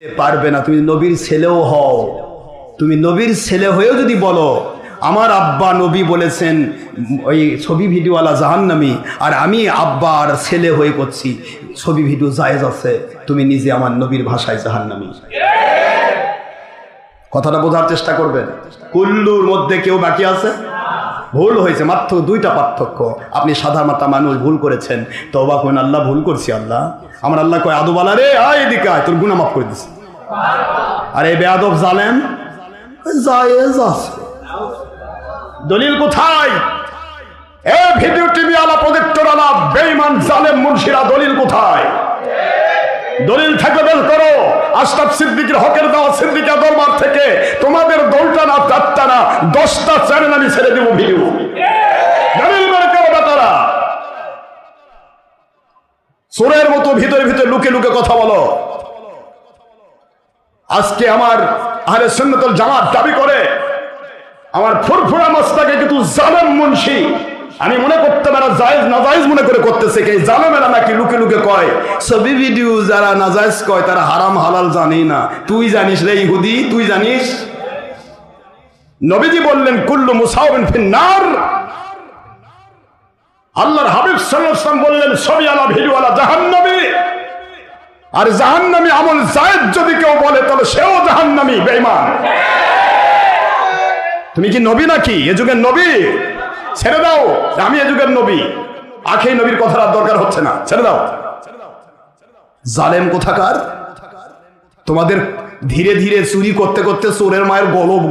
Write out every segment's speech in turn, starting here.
পারবে না। তুমি নবীর ছেলেও হও, তুমি নবীর ছেলে হয়েও যদি বলো আমার আব্বা নবী বলেছেন ওই ছবি ভিডিওওয়ালা জাহান্নামী, আর আমি আব্বা আর ছেলে হয়ে করছি ছবি ভিডিও জায়েজ আছে, তুমি নিজে আমার নবীর ভাষায় জাহান্নামী। কথাটা বোঝার চেষ্টা করবেন। কুল্লুর মধ্যে কেউ বাকি আছে? ভুল হয়েছে, মাত্র দুইটা পার্থক্য। আপনি সাধারণ মানুষ ভুল করেছেন, তওবা করেন, আল্লাহ ভুল করছি। আল্লাহ আমার আল্লাহ কয় আদবালা রে আয় এদিকে আয়, তোর গুনাহ মাফ করে দিছি। আর এই বেয়াদব জালেম জায়েজ আছে। দলিল কোথায়? এ ভিডিও টিভি আলা প্রজেক্টর আলা বেঈমান জালেম মুনশিরা, দলিল কোথায়? দলিল থাকলে বের করো। আশরাফ সিদ্দিকীর হকের দেওয়া সিদ্দিকা দরবার থেকে তোমাদের দলটা না, চারটা না, 10টা চ্যানেল আমি ছেড়ে দেবো ভিডিও। দলিল বের করো বেটারা। চোরের মতো ভিতরে ভিতরে লুকে লুকে কথা বলো। আজকে আমার আহলে সুন্নাত ওয়াল জামাত দাবি করে আমার ফুরফুরা মাস্তাকে কিন্তু জালেম মুন্সি। আমি মনে করতে পারা জায়েজ নাজায়েজ মনে করে করতেছে, কে জালেমেরা নাকি লুকে লুকে কয় ছবি ভিডিও যারা নাজায়েজ কয় তারা হারাম হালাল জানি না। তুই জানিস রে ইহুদি, তুই জানিস? নবীজি বললেন কুল্লু মুসাওবিন ফিন্নার। আল্লাহর হাবিব সাল্লাল্লাহু আলাইহি ওয়াসাল্লাম বললেন ছবি আলা ভিডিও আলা জাহান্নামী। আর জাহান্নামী আমল জায়েজ যদি কেউ বলে তাহলে সেও জাহান্নামী, বেঈমান। তুমি কি নবী নাকি? এ যুগের নবী? ছেড়ে দাও, আমি এ যুগের নবী। আখেই নবীর কথার আর দরকার হচ্ছে না, ছেড়ে দাও। জালেম কোথাকার। তোমাদের ধীরে ধীরে চুরি করতে করতে চোরের মায়ের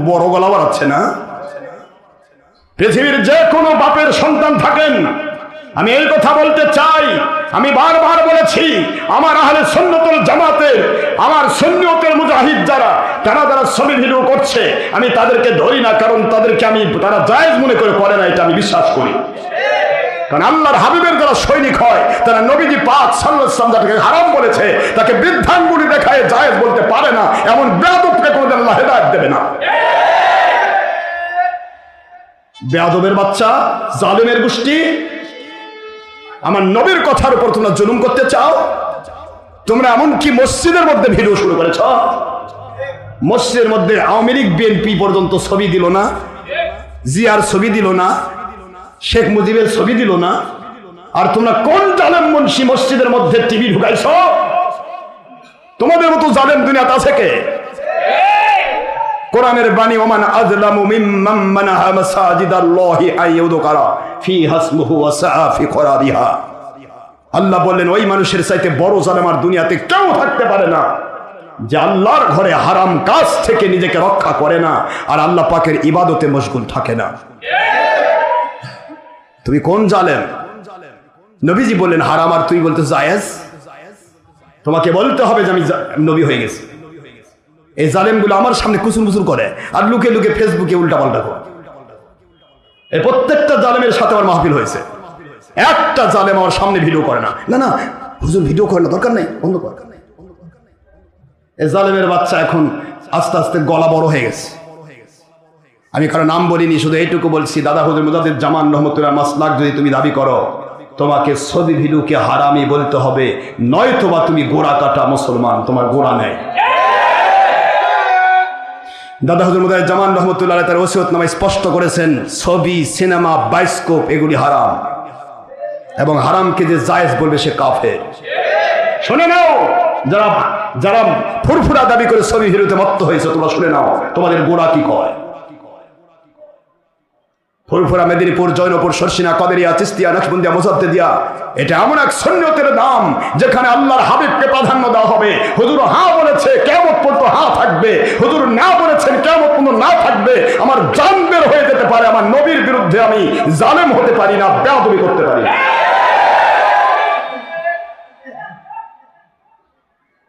বড় গলা বাড়াচ্ছে না? পৃথিবীর যে কোনো বাপের সন্তান থাকেন, আমি এই কথা বলতে চাই, আমি বারবার বলেছি, আমার আহলে সুন্নাত ওয়াল জামাতের, আমার সুন্নিয়তের মুজাহিদ যারা, তারা যারা ছবি ভিডিও করছে আমি তাদেরকে ধরি না, কারণ তাদেরকে আমি তারা জায়েজ মনে করে না, এটা আমি বিশ্বাস করি। কারণ আল্লাহর হাবিবের যারা সৈনিক হয় তারা নবীজি পাক সাল্লাল্লাহু আলাইহি ওয়াসাল্লাম যাকে হারাম বলেছে তাকে বৃদ্ধাঙ্গুলি দেখায় জায়েজ বলতে পারে না, এমন বেয়াদবকে কোনদিন আল্লাহ হেদায়েত দেবে না। বেয়াদবের বাচ্চা, জালেমের গোষ্ঠী, আমার নবীর কথার উপর তোমরা জুলুম করতে চাও। তোমরা এমনকি মসজিদের মধ্যে ভিডিও শুরু করেছ। মসজিদের মধ্যে আওয়ামী লীগ বিএনপি পর্যন্ত ছবি দিল না, জিয়ার ছবি দিল না, শেখ মুজিবের ছবি দিল না। আর তোমরা কোন জালেম মুন্সি মসজিদের মধ্যে টিভি ঢুকাইছ? তোমাদের মতো জালেম দুনিয়াতে আছে কে? কোরআনের বাণী ওমান আযলামু মিম্মান মানাহা মাসাজিদাল্লাহি আইয়ুযকারা ফিহা ইসমুহু ওয়া সাআ ফি খরাবিহা। আল্লাহ বললেন ওই মানুষের চাইতে বড় জালেম আর দুনিয়াতে কেউ থাকতে পারে না যে আল্লাহর ঘরে হারাম কাজ থেকে নিজেকে রক্ষা করে না আর আল্লাহ পাকের ইবাদতে মশগুল থাকে না। তুমি কোন জালেম? নবীজি বললেন হারাম আর তুই বলতে জায়েজ। তোমাকে বলতে হবে যে আমি নবী হয়ে গেছি। এই জালেমগুলো আমার সামনে কুসুর মুসুর করে আর লুকে লুকে ফেসবুকে উল্টা পাল্টা করে। এই প্রত্যেকটা জালেমের সাথে আমার মাহফিল হয়েছে, একটা জালেম আমার সামনে ভিডিও করে না। না না হুজুর ভিডিও করে না, দরকার নেই, বন্ধ কর। এই জালেমের বাচ্চা এখন আস্তে আস্তে গলা বড় হয়ে গেছে। আমি কারো নাম বলিনি, শুধু এইটুকু বলছি, দাদা হুজুর মুজাদ্দিদ জামান রহমতুল্লাহ মাসলাক যদি তুমি দাবি করো, তোমাকে ছবি ভিডিওকে হারামি বলতে হবে, নয়তোবা তুমি গোড়া কাটা মুসলমান, তোমার গোড়া নেই। দাদা হুজুর মুজাদ্দিদ জামান রহমতুল্লাহ তার ওসিয়তনামায় স্পষ্ট করেছেন ছবি, সিনেমা, বায়োস্কোপ এগুলি হারাম, এবং হারামকে যে জায়েজ বলবে সে কাফের। শুনে নাও, যারা যারা ফুরফুরা দাবি করে ছবি ভিডিওতে মত্ত হয়েছে, তোমরা শুনে নাও তোমাদের গোড়া কি কয়। ফুরফুরা, মেদিনীপুর, জৈনপুর, শর্ষিনা, কদেরিয়া, চিস্তিয়া, নকশবন্দিয়া, মুজাদ্দিদিয়া, এটা এমন এক সুন্নতের নাম যেখানে আল্লাহর হাবিবকে প্রাধান্য দেওয়া হবে। হুজুর হ্যাঁ বলেছে কিয়ামত পর্যন্ত হ্যাঁ থাকবে, হুজুর না বলেছেন কিয়ামত পর্যন্ত না থাকবে। আমার জান বের হয়ে যেতে পারে, আমার নবীর বিরুদ্ধে আমি জালেম হতে পারি না, বেয়াদবি করতে পারি না।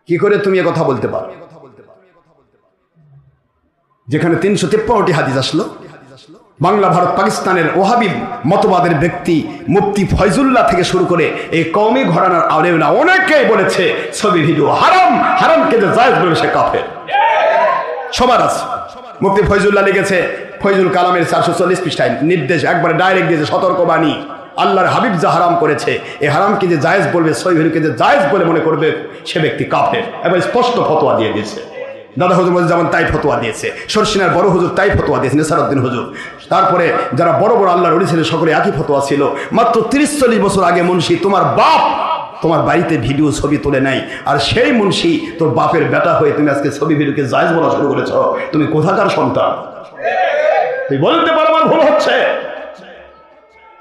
কি করে তুমি এ কথা বলতে পারো যেখানে 353টি হাদিস আসলো? বাংলা, ভারত, পাকিস্তানের ওহাবি মতবাদের ব্যক্তি মুফতি ফয়জুল্লাহ থেকে শুরু করে এই কওমি ঘরানার আলেমরা অনেকেই বলেছে ছবি ভিডিও হারাম, হারামকে যে জায়েজ বলে সে কাফের। সবার আছে। মুফতি ফয়জুল্লাহ লিখেছে ফয়জুল কালামের 440 পৃষ্ঠায় নির্দেশ, একবারে ডাইরেক্ট দিয়েছে, সতর্কবাণী আল্লাহর হাবিব যা হারাম করেছে এই হারামকে যে জায়েজ বলবে, সহিহ কে যে জায়েজ বলে মনে করবে, সে ব্যক্তি কাফের। এবার স্পষ্ট ফতোয়া দিয়ে দিয়েছে। দাদা হুজুর যেমন তাই ফতোয়া দিয়েছে, শর্ষিনার বড় হুজুর তাই ফতোয়া দিয়েছে, নেসারউদ্দিন হুজুর। তারপরে যারা বড় বড় আল্লাহর ওলি ছিলেন সকলে একই ফতোয়া ছিল। মাত্র 30-40 বছর আগে মুন্সি তোমার বাপ তোমার বাড়িতে ভিডিও ছবি তুলে নাই, আর সেই মুন্সি তোর বাপের বেটা হয়ে তুমি আজকে ছবি ভিডিওকে জায়েজ বলা শুরু করেছ। তুমি কোথাকার সন্তান? তুই বলতে পারো আমার ভুল হচ্ছে,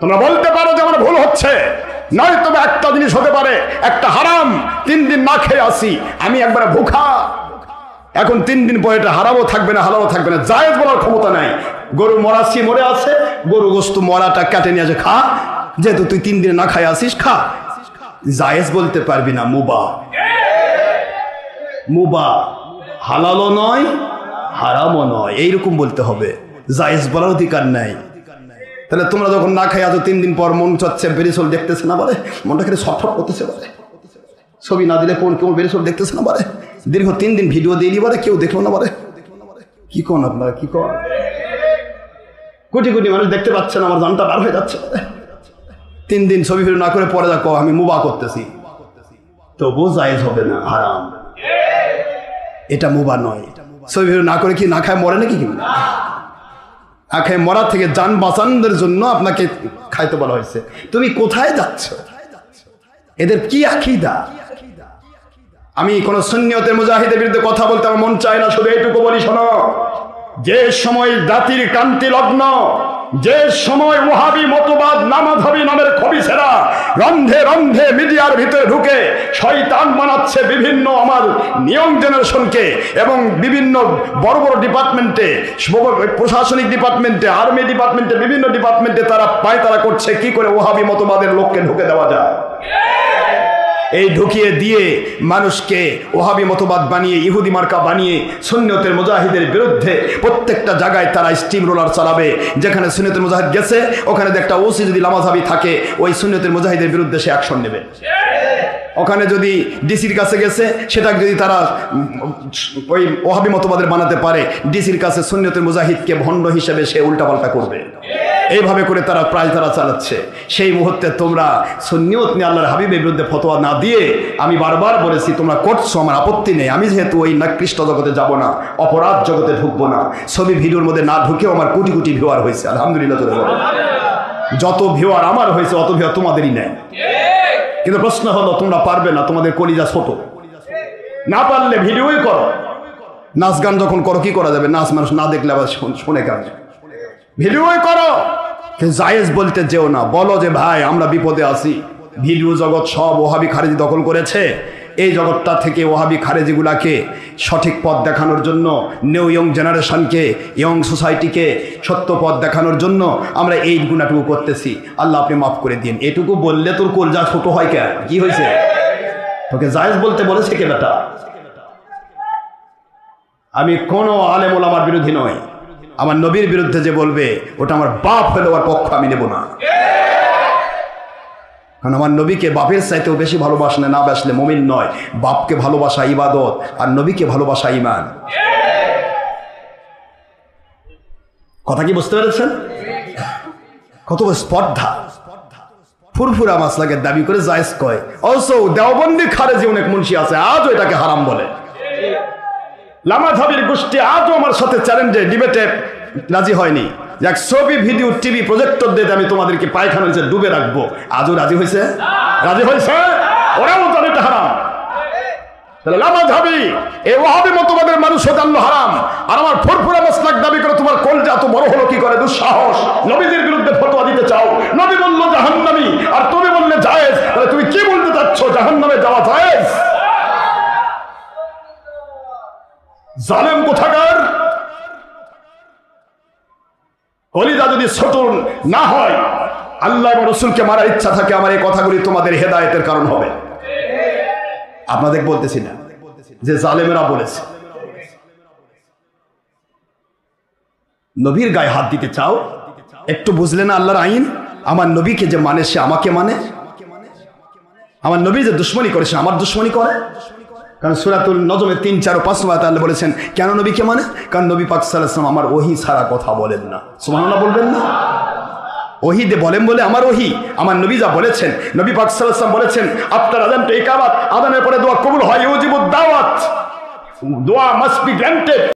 তোমরা বলতে পারো যে আমার ভুল হচ্ছে। নয় তবে একটা জিনিস হতে পারে, একটা হারাম 3 দিন না খেয়ে আসি, আমি একবার ভুখা, এখন 3 দিন পরে এটা হারামও থাকবে না, হালালও থাকবে না, জায়েজ বলার ক্ষমতা নাই। গরু মরাছি মরে আছে, গরু গোস্ত মরাটা কেটে নিয়ে আসে খা, যেহেতু তুই 3 দিন না খাই আসিস খা। জায়েজ বলতে পারবি না, মুবাহ। মুবাহ হালালও নয় হারামও নয়, এইরকম বলতে হবে, জায়েজ বলার অধিকার নাই। তাহলে তোমরা যখন না খাই আছো 3 দিন পর মন চাচ্ছে বেরিসল দেখতেছে না বলে, মনটা খেলে ছটফট করতেছে বলে, ছবি না দিলে কোন কেউ বেরিসল দেখতেছে না বলে, দীর্ঘ 3 দিন ভিডিও দিয়ে বলে কেউ দেখলো না বলে। কি কোন আপনারা কি কন? কোটি কোটি মানুষ দেখতে পাচ্ছে না, আমার জানটা বার হয়ে যাচ্ছে। 3 দিন ছবি ভিডিও না করে পরে যা কও আমি মুবাহ করতেছি, তবুও জায়েজ হবে না, হারাম। এটা মুবাহ নয়। ছবি ভিডিও না করে কি না খায় মরে নাকি? কিন্তু না খায় মরা থেকে জান বাঁচানোর জন্য আপনাকে খাইতে বলা হয়েছে। তুমি কোথায় যাচ্ছ? এদের কি আকীদা? আমি কোন সুন্নিয়তের মুজাহিদের বিরুদ্ধে কথা বলতে আমার মন চায় না, শুধু এইটুকু বলি, শোনো, যে সময় জাতির ক্রান্তি লগ্ন, যে সময় ওয়াহাবি মতবাদ নামাধাবী নামের খবিসেরা রন্ধে রন্ধে মিডিয়ার ভিতরে ঢুকে শয়তান বানাচ্ছে বিভিন্ন আমার নিয়ম জেনারেশনকে, এবং বিভিন্ন বড় বড় ডিপার্টমেন্টে, প্রশাসনিক ডিপার্টমেন্টে, আর্মি ডিপার্টমেন্টে, বিভিন্ন ডিপার্টমেন্টে তারা পায়তারা করছে কি করে ওয়াহাবি মতবাদের লোককে ঢুকে দেওয়া যায়। এই ঢুকিয়ে দিয়ে মানুষকে ওহাবি মতবাদ বানিয়ে, ইহুদি মার্কা বানিয়ে সুন্নিয়তের মুজাহিদের বিরুদ্ধে প্রত্যেকটা জায়গায় তারা স্টিম রোলার চালাবে। যেখানে সুন্নিয়তের মুজাহিদ গেছে ওখানে একটা ওসি যদি লামাজাবি থাকে, ওই সুন্নিয়তের মুজাহিদের বিরুদ্ধে সে অ্যাকশন নেবে। ওখানে যদি ডিসির কাছে গেছে, সেটা যদি তারা ওই ওহাবি মতবাদের বানাতে পারে, ডিসির কাছে সুন্নিয়তের মুজাহিদকে ভণ্ড হিসেবে সে উল্টাপাল্টা করবে। এইভাবে করে তারা প্রায় তারা চালাচ্ছে। সেই মুহূর্তে তোমরা সুন্নিয়ত নিয়ে আল্লাহর হাবিবের বিরুদ্ধে ফতোয়া না দিয়ে, আমি বারবার বলেছি তোমরা করছো, আমার আপত্তি নেই, আমি যেহেতু ওই নিকৃষ্ট জগতে যাব না, অপরাধ জগতে ঢুকবো না, ছবি ভিডিওর মধ্যে না ঢুকেও আমার কোটি কোটি ভিউয়ার হয়েছে, আলহামদুলিল্লাহ। যত ভিউয়ার আমার হয়েছে অত ভিউয়ার তোমাদেরই নেই। কিন্তু প্রশ্ন হলো তোমরা পারবে না, তোমাদের কলিজা ছোট, না পারলে ভিডিওই করো। নাচ গান যখন করো কি করা যাবে? নাচ মানুষ না দেখলে আবার শুনে কেন? ভিডিওই করো, জায়েজ বলতে যেও না। বলো যে ভাই আমরা বিপদে আছি, ভিডিও জগৎ সব ওহাবি খারেজি দখল করেছে, এই জগৎটা থেকে ওহাবি খারেজিগুলাকে সঠিক পথ দেখানোর জন্য, নিউ ইয়ং জেনারেশনকে, ইয়ং সোসাইটিকে সত্য পথ দেখানোর জন্য আমরা এই গুণাটুকু করতেছি, আল্লাহ আপনি মাফ করে দিন। এটুকু বললে তোর কলজা ছোট হয় কেন? কি হয়েছে? তোকে জায়েজ বলতে বলেছে কে বেটা? আমি কোনো আলেম ওলামার বিরোধী নই, আমার নবীর বিরুদ্ধে যে বলবে ওটা আমার বাপ হলে ওর পক্ষ আমি নেব না। কারণ আমার নবীকে বাপের চাইতেও বেশি ভালোবাসলে না বাসলে মুমিন নয়। বাপকে ভালোবাসা ইবাদত, আর নবীকে ভালোবাসা ঈমান। কথা কি বুঝতে পেরেছেন? কত স্পর্ধা, ফুরফুরা মাসলাকের দাবি করে জায়েজ কয়। অবশ্য দেওবন্দি খারেজি অনেক মুন্সি আছে আজও এটাকে হারাম বলে। লামাধাবির গোষ্ঠী আজও আমার সাথে চ্যালেঞ্জে ডিবেটে রাজি হয়নি। এক ছবি ভিডিও টিভি প্রজেক্টর দিয়ে আমি তোমাদেরকে পায়খানা হয়েছে ডুবে রাখবো, আজও রাজি হয়েছে? রাজি হয়েছে? ওরাও জানে এটা হারাম। তাহলে লামাধাবি এই ওয়াহাবি মতবাদের মানুষ জানলো হারাম, আর আমার ফুরফুরা মাসলাক দাবি করে তোমার কলজা এত বড় হলো কি করে? দুঃসাহস! নবীদের বিরুদ্ধে ফতোয়া দিতে চাও, নবী বললো জাহান্নামী আর তুমি বললে জায়েজ, তাহলে তুমি কি বলতে চাচ্ছ? জাহান্নামে যাওয়া জায়েজ? জালেম কোথাকার! কলিজা যদি ছোট না হয়, আল্লাহ এবং রাসূলকে মারার ইচ্ছা থাকে, আমার এই কথাগুলি তোমাদের হেদায়েতের কারণ হবে। আপনাদের বলতেছি না যে জালেমেরা বলেছে। নবীর গায়ে হাত দিতে চাও, একটু বুঝলে না আল্লাহর আইন? আমার নবীকে যে মানে সে আমাকে মানে, আমার নবী যে দুশ্মনী করে সে আমার দুশ্মনী করে। কারণ সূরাতুল নজমে 3, 4 ও 5 নম্বর আল্লাহ বলেছেন কেন নবীকে মানে? কারণ নবী পাক সাল্লাল্লাহু আলাইহি ওয়াসাল্লাম আমার ওহী ছাড়া কথা বলেন না। সুবহানাল্লাহ বলবেন না? ওহিদে বলেন বলে আমার ওহি, আমার নবী যা বলেছেন, নবী পাক সাল্লাল্লাহু আলাইহি ওয়াসাল্লাম বলেছেন আফতার আযান তো ইকামাত, আযানের পরে দোয়া কবুল হয়, ইউজিবুদ দাওয়াত, দোয়া মাস্ট বি গ্রান্টেড।